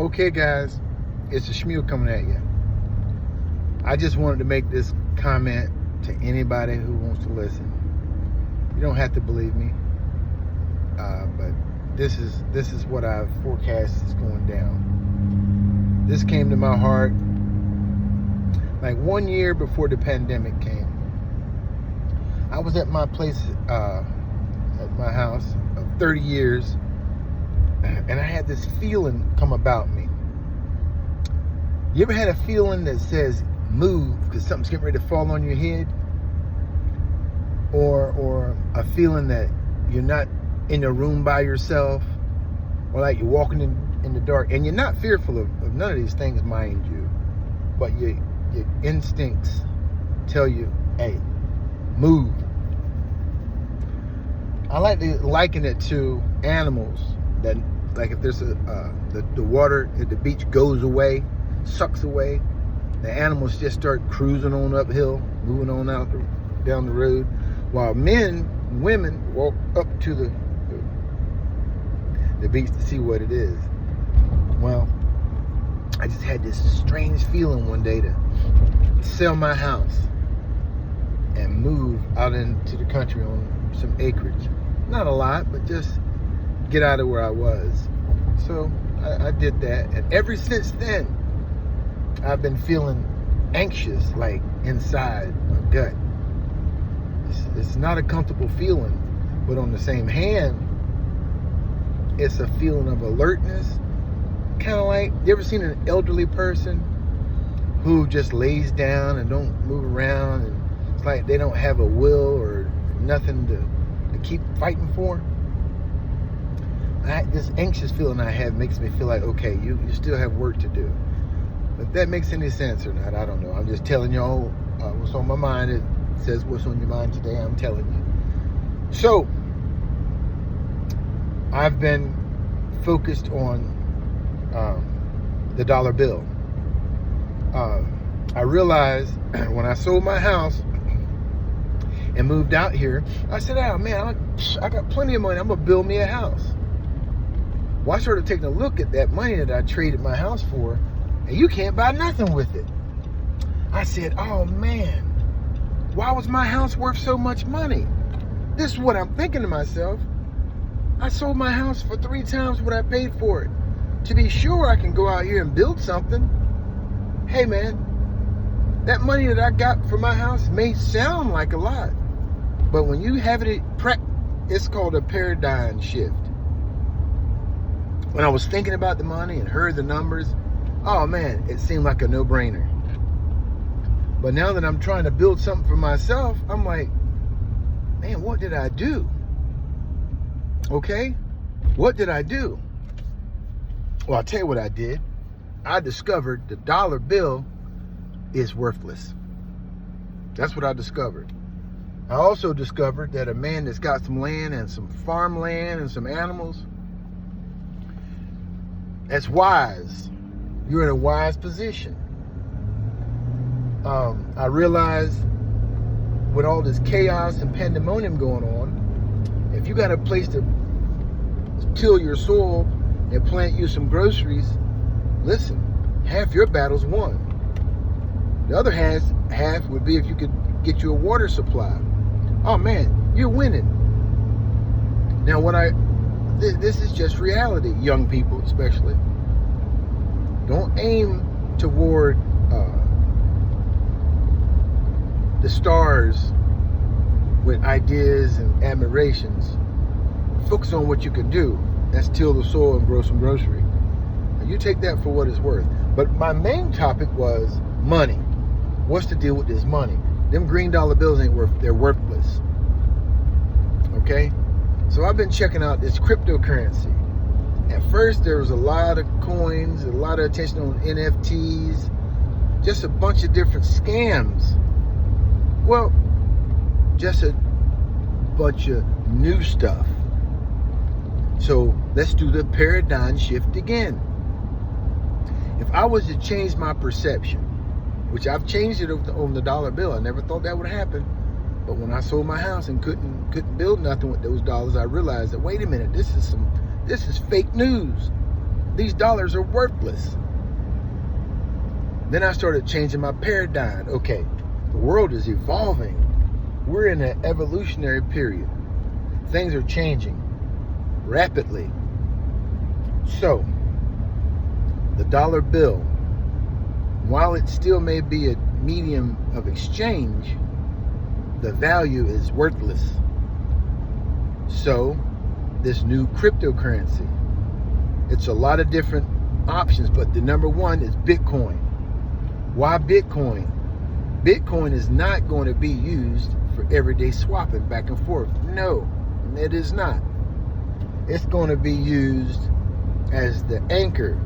Okay, guys, it's a Shmew coming at you. I just wanted to make this comment to anybody who wants to listen. You don't have to believe me, but this is what I've forecast is going down. This came to my heart like 1 year before the pandemic came. I was at my place, at my house of 30 years, and I had this feeling come about me. You ever had a feeling that says move because something's getting ready to fall on your head? Or a feeling that you're not in a room by yourself, or like you're walking in the dark, and you're not fearful of none of these things, mind you, but your instincts tell you, hey, move. I like to liken it to animals that, like, if there's the water at the beach goes away, sucks away, the animals just start cruising on uphill, moving on down the road, while men and women walk up to the beach to see what it is. Well, I just had this strange feeling one day to sell my house and move out into the country on some acreage. Not a lot, but just get out of where I was. So I did that, and ever since then, I've been feeling anxious, like inside my gut. It's not a comfortable feeling, but on the same hand, it's a feeling of alertness. Kind of like, you ever seen an elderly person who just lays down and don't move around, and it's like they don't have a will or nothing to keep fighting for? This anxious feeling I have makes me feel like, okay, you still have work to do. If that makes any sense or not, I don't know. I'm just telling y'all what's on my mind. It says what's on your mind today, I'm telling you. So, I've been focused on the dollar bill. I realized when I sold my house and moved out here, I said, oh man, I got plenty of money. I'm going to build me a house. Well, I started taking a look at that money that I traded my house for, and you can't buy nothing with it. I said, oh man, why was my house worth so much money? This is what I'm thinking to myself. I sold my house for 3 times what I paid for it. To be sure, I can go out here and build something. Hey man, that money that I got for my house may sound like a lot, but when you have it, it's called a paradigm shift. When I was thinking about the money and heard the numbers, oh man, it seemed like a no-brainer. But now that I'm trying to build something for myself, I'm like, man, what did I do? Okay, what did I do? Well, I'll tell you what I did. I discovered the dollar bill is worthless. That's what I discovered. I also discovered that a man that's got some land and some farmland and some animals, that's wise. You're in a wise position. I realized with all this chaos and pandemonium going on, if you got a place to till your soil and plant you some groceries, listen, half your battle's won. The other half would be if you could get you a water supply. Oh man, you're winning. Now this is just reality, young people especially. Don't aim toward the stars with ideas and admirations. Focus on what you can do. That's till the soil and grow some grocery. Now, you take that for what it's worth. But my main topic was money. What's the deal with this money? Them green dollar bills they're worthless. Okay? So I've been checking out this cryptocurrency. At first there was a lot of coins, a lot of attention on NFTs, just a bunch of different scams. Well, just a bunch of new stuff. So let's do the paradigm shift again. If I was to change my perception, which I've changed it on the dollar bill, I never thought that would happen. But when I sold my house and couldn't build nothing with those dollars, I realized that, wait a minute, this is fake news. These dollars are worthless. Then I started changing my paradigm. Okay, the world is evolving. We're in an evolutionary period. Things are changing rapidly. So, the dollar bill, while it still may be a medium of exchange, the value is worthless. So, this new cryptocurrency, it's a lot of different options, but the number one is Bitcoin. Why Bitcoin? Bitcoin is not going to be used for everyday swapping back and forth. No, it is not. It's going to be used as the anchor.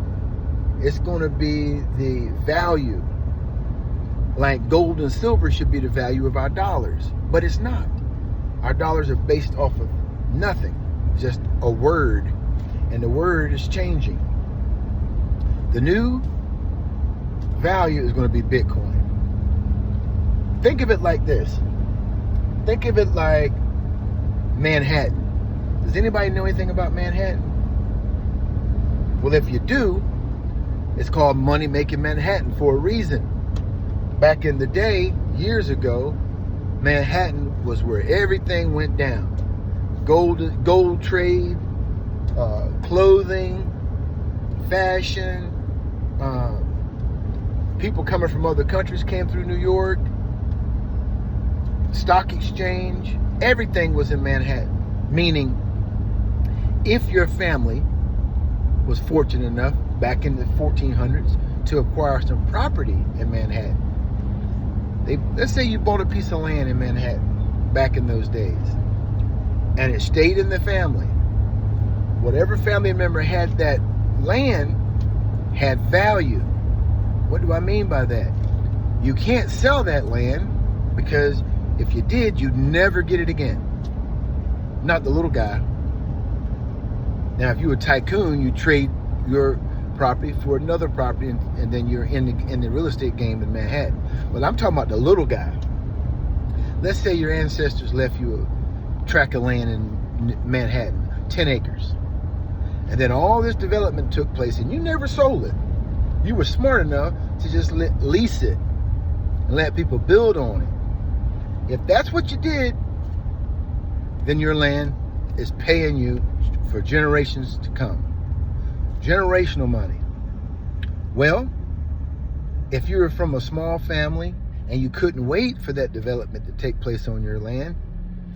It's going to be the value. Like gold and silver should be the value of our dollars, but it's not. Our dollars are based off of nothing, just a word, and the word is changing. The new value is going to be Bitcoin. Think of it like this. Think of it like Manhattan. Does anybody know anything about Manhattan? Well, if you do, it's called money making Manhattan for a reason. Back in the day, years ago, Manhattan was where everything went down. Gold trade, clothing, fashion, people coming from other countries came through New York, stock exchange, everything was in Manhattan. Meaning, if your family was fortunate enough back in the 1400s to acquire some property in Manhattan, let's say you bought a piece of land in Manhattan back in those days, and it stayed in the family. Whatever family member had that land had value. What do I mean by that? You can't sell that land, because if you did, you'd never get it again. Not the little guy. Now, if you were a tycoon, you trade your property for another property, and then you're in the real estate game in Manhattan. But I'm talking about the little guy. Let's say your ancestors left you a tract of land in Manhattan, 10 acres. And then all this development took place, and you never sold it. You were smart enough to just lease it and let people build on it. If that's what you did, then your land is paying you for generations to come. Generational money. Well, if you were from a small family and you couldn't wait for that development to take place on your land,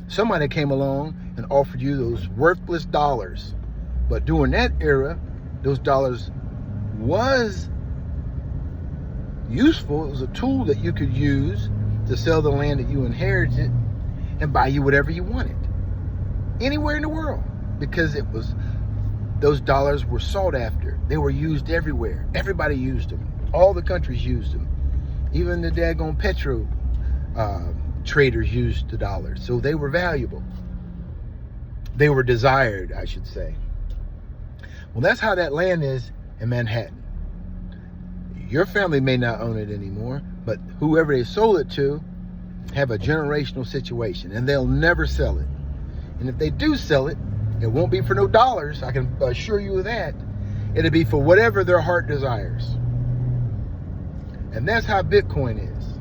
somebody came along and offered you those worthless dollars. But during that era, those dollars was useful. It was a tool that you could use to sell the land that you inherited and buy you whatever you wanted anywhere in the world, because those dollars were sought after. They were used everywhere. Everybody used them. All the countries used them. Even the daggone petro traders used the dollars. So they were valuable. They were desired, I should say. Well, that's how that land is in Manhattan. Your family may not own it anymore, but whoever they sold it to have a generational situation, and they'll never sell it. And if they do sell it, it won't be for no dollars, I can assure you of that. It'll be for whatever their heart desires. And that's how Bitcoin is.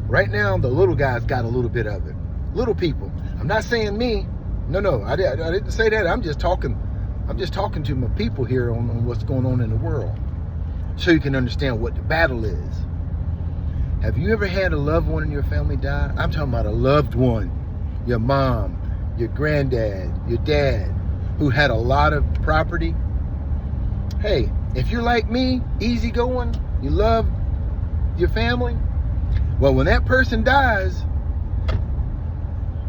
Right now, the little guy's got a little bit of it. Little people. I'm not saying me. No, I didn't say that. I'm just talking to my people here on what's going on in the world, so you can understand what the battle is. Have you ever had a loved one in your family die? I'm talking about a loved one. Your mom, your granddad, your dad, who had a lot of property. Hey, if you're like me, easygoing, you love your family, well, when that person dies,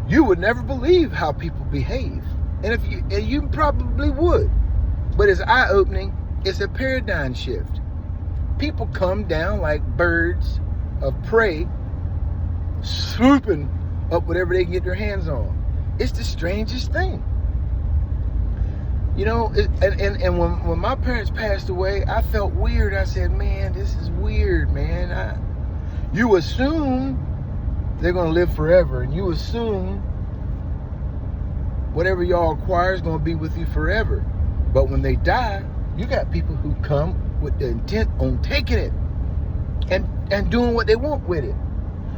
you would never believe how people behave. And you probably would. But it's eye-opening. It's a paradigm shift. People come down like birds of prey, swooping up whatever they can get their hands on. It's the strangest thing. You know, and when my parents passed away, I felt weird. I said, man, this is weird, man. You assume they're going to live forever, and you assume whatever y'all acquire is going to be with you forever. But when they die, You got people who come with the intent on taking it and doing what they want with it.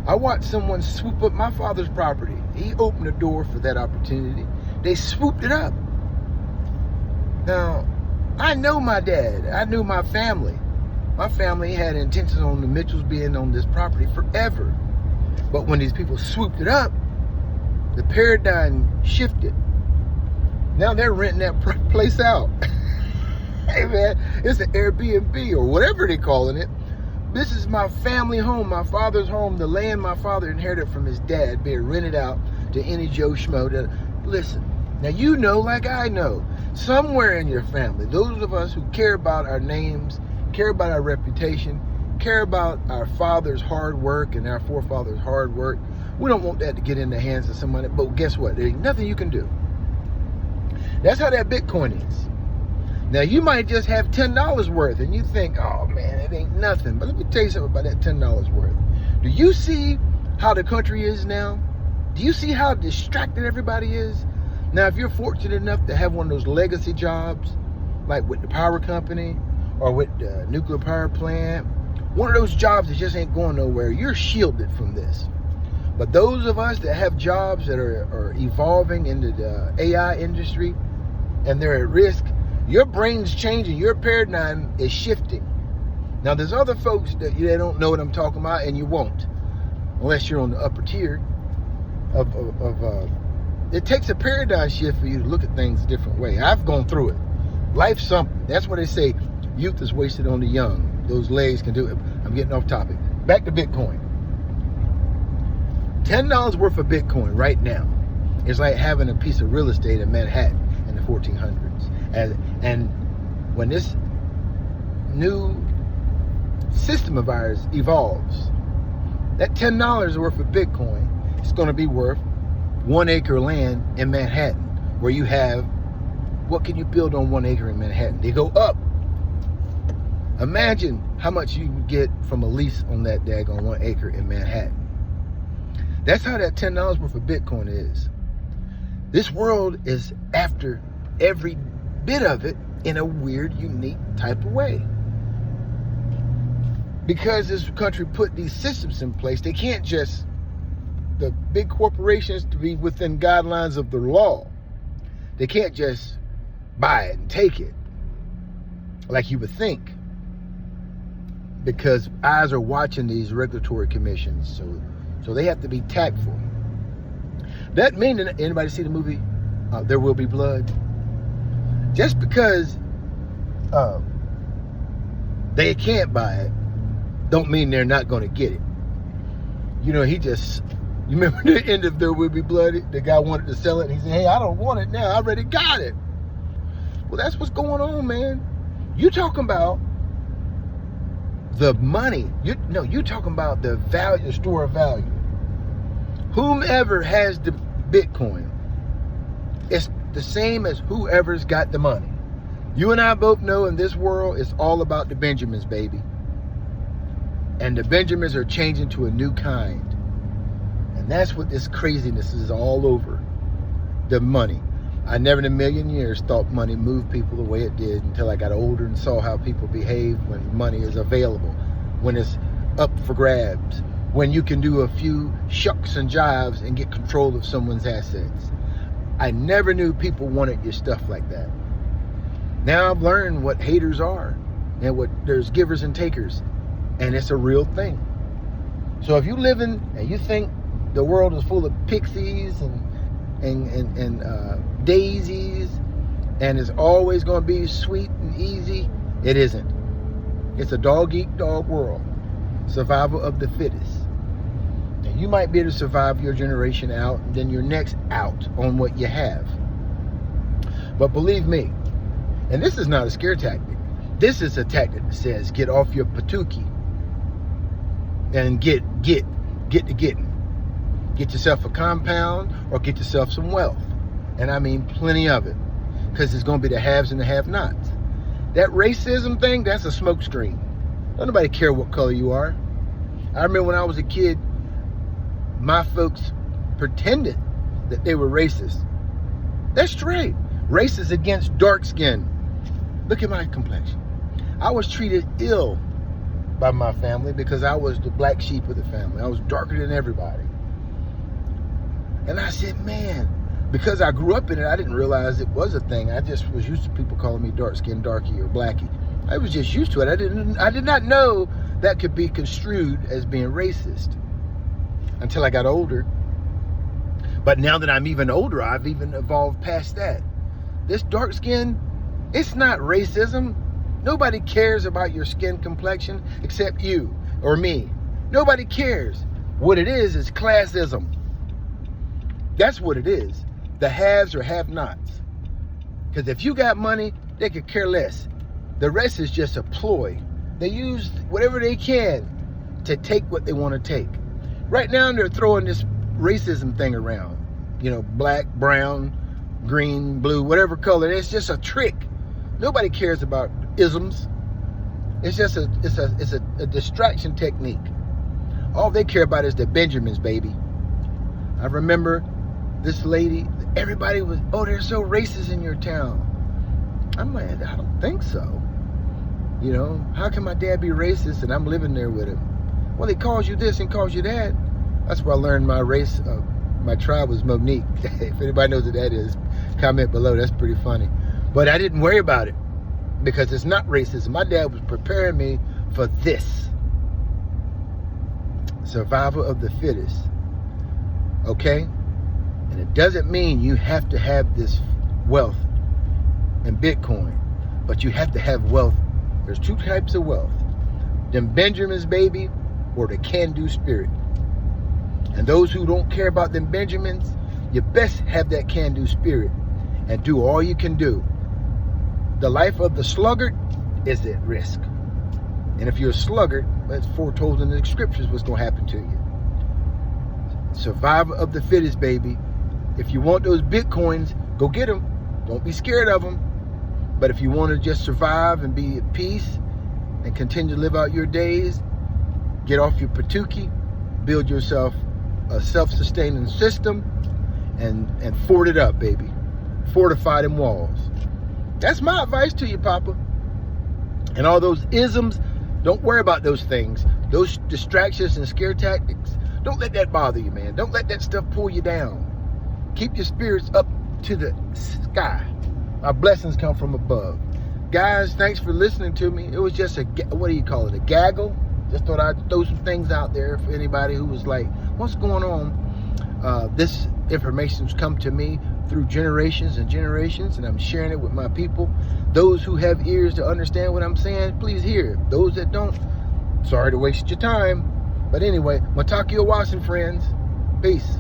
I watched someone swoop up my father's property. He opened the door for that opportunity. They swooped it up. Now, I know my dad. I knew my family. My family had intentions on the Mitchells being on this property forever. But when these people swooped it up, the paradigm shifted. Now they're renting that place out. Hey man, it's an Airbnb or whatever they're calling it. This is my family home, my father's home, the land my father inherited from his dad being rented out to any Joe Schmo. Listen, now you know like I know, somewhere in your family, those of us who care about our names, care about our reputation, care about our father's hard work and our forefathers' hard work, we don't want that to get in the hands of somebody. But guess what? There ain't nothing you can do. That's how that Bitcoin is. Now, you might just have $10 worth and you think, oh man, it ain't nothing. But let me tell you something about that $10 worth. Do you see how the country is now? Do you see how distracted everybody is? Now, if you're fortunate enough to have one of those legacy jobs, like with the power company or with the nuclear power plant, one of those jobs that just ain't going nowhere, you're shielded from this. But those of us that have jobs that are evolving into the AI industry and they're at risk, your brain's changing, your paradigm is shifting. Now, there's other folks that they don't know what I'm talking about, and you won't, unless you're on the upper tier it takes a paradigm shift for you to look at things a different way. I've gone through it. Life's something. That's what they say, youth is wasted on the young. Those legs can do it. I'm getting off topic. Back to Bitcoin. $10 worth of Bitcoin right now is like having a piece of real estate in Manhattan in the 1400s. And when this new system of ours evolves, that $10 worth of Bitcoin is going to be worth 1 acre of land in Manhattan, where you have, what can you build on 1 acre in Manhattan? They go up. Imagine how much you can get from a lease on that daggone 1 acre in Manhattan. That's how that $10 worth of Bitcoin is. This world is after every bit of it in a weird, unique type of way. Because this country put these systems in place, they can't just, the big corporations, to be within guidelines of the law, they can't just buy it and take it like you would think, because eyes are watching these regulatory commissions, so they have to be tactful. That means, anybody see the movie There Will Be Blood? Just because they can't buy it don't mean they're not going to get it. You know, you remember the end of There Will Be Blood? The guy wanted to sell it, and he said, hey, I don't want it now, I already got it. Well, that's what's going on, man. You talking about the money. You talking about the value, the store of value. Whomever has the Bitcoin, it's the same as whoever's got the money. You and I both know in this world, it's all about the Benjamins, baby. And the Benjamins are changing to a new kind. And that's what this craziness is all over. The money. I never in a million years thought money moved people the way it did until I got older and saw how people behave when money is available, when it's up for grabs, when you can do a few shucks and jives and get control of someone's assets. I never knew people wanted your stuff like that. Now I've learned what haters are and what there's givers and takers, and it's a real thing. So if you live in and you think the world is full of pixies and daisies and it's always going to be sweet and easy, it isn't. It's a dog-eat-dog world. Survival of the fittest. And you might be able to survive your generation out and then your next out on what you have. But believe me, and this is not a scare tactic, this is a tactic that says get off your patuki and get to getting. Get yourself a compound or get yourself some wealth. And I mean plenty of it. Because it's going to be the haves and the have-nots. That racism thing, that's a smokescreen. Don't nobody care what color you are. I remember when I was a kid, my folks pretended that they were racist. That's straight. Racist against dark skin. Look at my complexion. I was treated ill by my family because I was the black sheep of the family. I was darker than everybody. And I said, man, because I grew up in it, I didn't realize it was a thing. I just was used to people calling me dark-skinned darky or blackie. I was just used to it. I did not know that could be construed as being racist until I got older. But now that I'm even older, I've even evolved past that. This dark skin, it's not racism. Nobody cares about your skin complexion except you or me. Nobody cares. What it is classism. That's what it is. The haves or have-nots. Because if you got money, they could care less. The rest is just a ploy. They use whatever they can to take what they want to take. Right now, they're throwing this racism thing around. You know, black, brown, green, blue, whatever color. It's just a trick. Nobody cares about isms. It's just a distraction technique. All they care about is the Benjamins, baby. I remember this lady, everybody was, oh, they're so racist in your town. I'm like, I don't think so. You know, how can my dad be racist and I'm living there with him? Well, he calls you this and calls you that. That's where I learned my race. My tribe was Monique. If anybody knows what that is, comment below. That's pretty funny. But I didn't worry about it because it's not racism. My dad was preparing me for this. Survival of the fittest. Okay? And it doesn't mean you have to have this wealth and Bitcoin, but you have to have wealth. There's two types of wealth. Them Benjamins, baby, or the can-do spirit. And those who don't care about them Benjamins, you best have that can-do spirit and do all you can do. The life of the sluggard is at risk. And if you're a sluggard, that's foretold in the scriptures what's going to happen to you. Survival of the fittest, baby. If you want those Bitcoins, go get them. Don't be scared of them. But if you want to just survive and be at peace and continue to live out your days, get off your patookie, build yourself a self-sustaining system, and fort it up, baby. Fortify them walls. That's my advice to you, Papa. And all those isms, don't worry about those things. Those distractions and scare tactics, don't let that bother you, man. Don't let that stuff pull you down. Keep your spirits up to the sky. Our blessings come from above. Guys, thanks for listening to me. It was just what do you call it? A gaggle? Just thought I'd throw some things out there for anybody who was like, what's going on? This information's come to me through generations and generations, and I'm sharing it with my people. Those who have ears to understand what I'm saying, please hear it. Those that don't, sorry to waste your time. But anyway, Matakio Watson, friends. Peace.